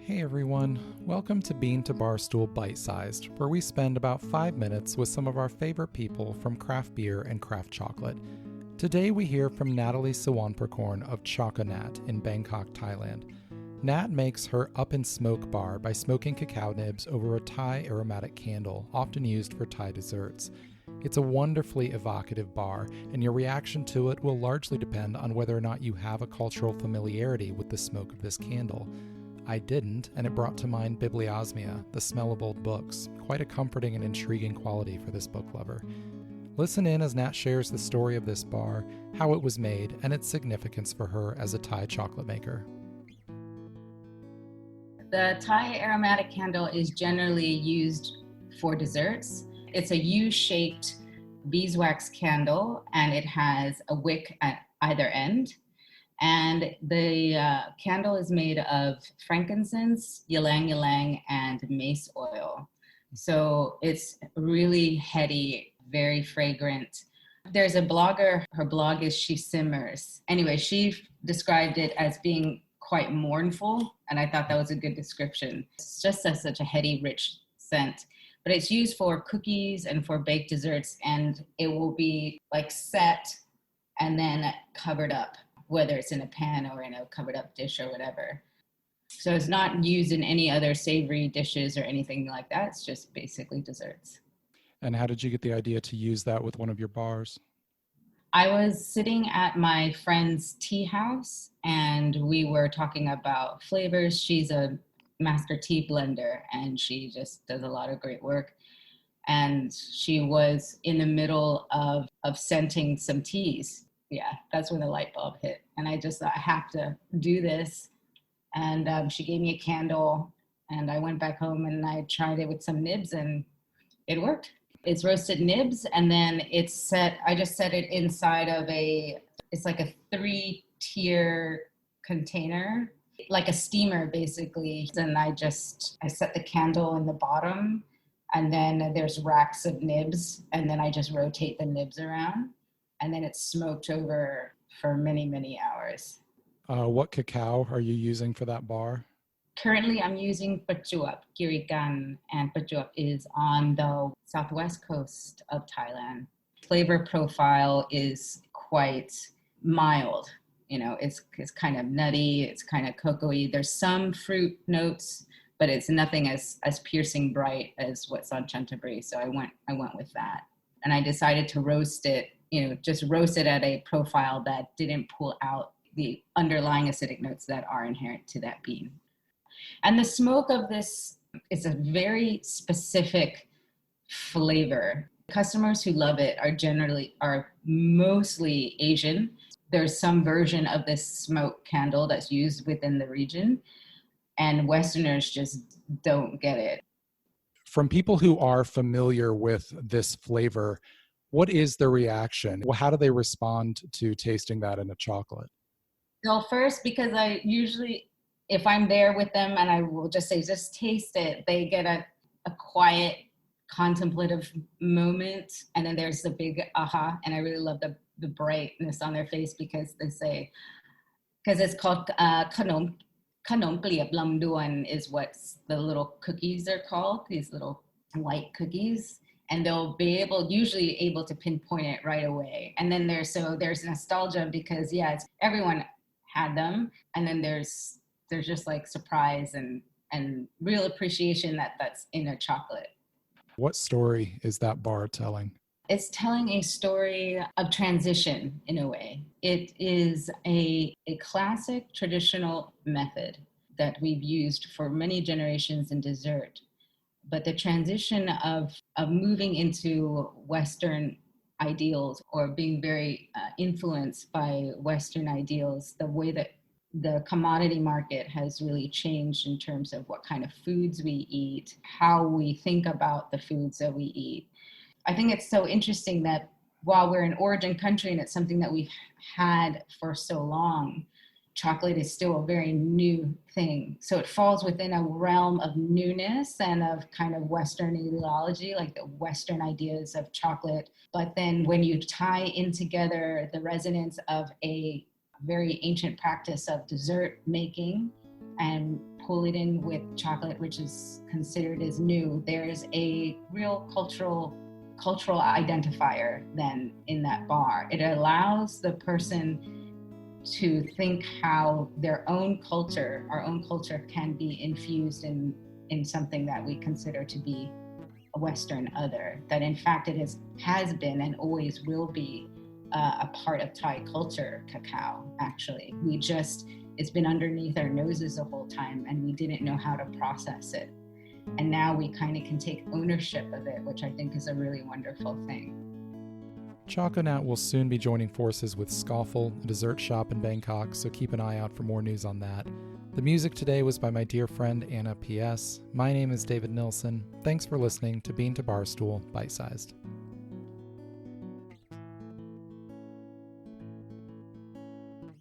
Hey everyone, welcome to Bean to Barstool Bite Sized, where we spend about 5 minutes with some of our favorite people from craft beer and craft chocolate. Today we hear from Natalie Suwanprakorn of Xoconat in Bangkok, Thailand. Nat makes her Up in Smoke bar by smoking cacao nibs over a Thai aromatic candle, often used for Thai desserts. It's a wonderfully evocative bar, and your reaction to it will largely depend on whether or not you have a cultural familiarity with the smoke of this candle. I didn't, and it brought to mind bibliosmia, the smell of old books, quite a comforting and intriguing quality for this book lover. Listen in as Nat shares the story of this bar, how it was made, and its significance for her as a Thai chocolate maker. The Thai aromatic candle is generally used for desserts. It's a U-shaped beeswax candle, and it has a wick at either end. And the candle is made of frankincense, ylang ylang, and mace oil. So it's really heady, very fragrant. There's a blogger, her blog is She Simmers. Anyway, she described it as being quite mournful, and I thought that was a good description. It's just such a heady, rich scent. But it's used for cookies and for baked desserts, and it will be like set and then covered up, whether it's in a pan or in a covered up dish or whatever. So it's not used in any other savory dishes or anything like that. It's just basically desserts. And how did you get the idea to use that with one of your bars? I was sitting at my friend's tea house and we were talking about flavors. She's a master tea blender and she just does a lot of great work. And she was in the middle of scenting some teas. Yeah, that's when the light bulb hit. And I just thought, I have to do this. And she gave me a candle and I went back home and I tried it with some nibs and it worked. It's roasted nibs and then I just set it inside of it's like a 3-tier container, like a steamer basically. And I set the candle in the bottom and then there's racks of nibs and then I just rotate the nibs around. And then it's smoked over for many, many hours. What cacao are you using for that bar? Currently, I'm using Prachuap Kirikan, and Prachuap is on the southwest coast of Thailand. Flavor profile is quite mild. You know, it's kind of nutty, it's kind of cocoa-y. There's some fruit notes, but it's nothing as piercing bright as what's on Chantaburi. So I went with that. And I decided to roast it, just roast it at a profile that didn't pull out the underlying acidic notes that are inherent to that bean. And the smoke of this is a very specific flavor. Customers who love it are mostly Asian. There's some version of this smoke candle that's used within the region, and Westerners just don't get it. From people who are familiar with this flavor, what is the reaction? How do they respond to tasting that in a chocolate? Well, first, because I usually, if I'm there with them and I will just say, just taste it, they get a quiet, contemplative moment. And then there's the big aha. And I really love the brightness on their face because they say, because it's called kanom pliep lam duan is what the little cookies are called, these little white cookies. And they'll be usually able to pinpoint it right away. And then there's nostalgia because everyone had them. And then there's just like surprise and real appreciation that's in a chocolate. What story is that bar telling? It's telling a story of transition in a way. It is a classic traditional method that we've used for many generations in dessert. But the transition of moving into Western ideals or being very influenced by Western ideals, the way that the commodity market has really changed in terms of what kind of foods we eat, how we think about the foods that we eat. I think it's so interesting that while we're an origin country and it's something that we've had for so long, chocolate is still a very new thing. So it falls within a realm of newness and of kind of Western ideology, like the Western ideas of chocolate. But then when you tie in together the resonance of a very ancient practice of dessert making and pull it in with chocolate, which is considered as new, there's a real cultural identifier then in that bar. It allows the person to think how their own culture, our own culture, can be infused in something that we consider to be a Western other, that in fact it has been and always will be a part of Thai culture, cacao, actually. It's been underneath our noses the whole time and we didn't know how to process it. And now we kind of can take ownership of it, which I think is a really wonderful thing. Xoconat will soon be joining forces with Scoffle, a dessert shop in Bangkok, so keep an eye out for more news on that. The music today was by my dear friend Anna P.S. My name is David Nilsson. Thanks for listening to Bean to Barstool Bite Sized.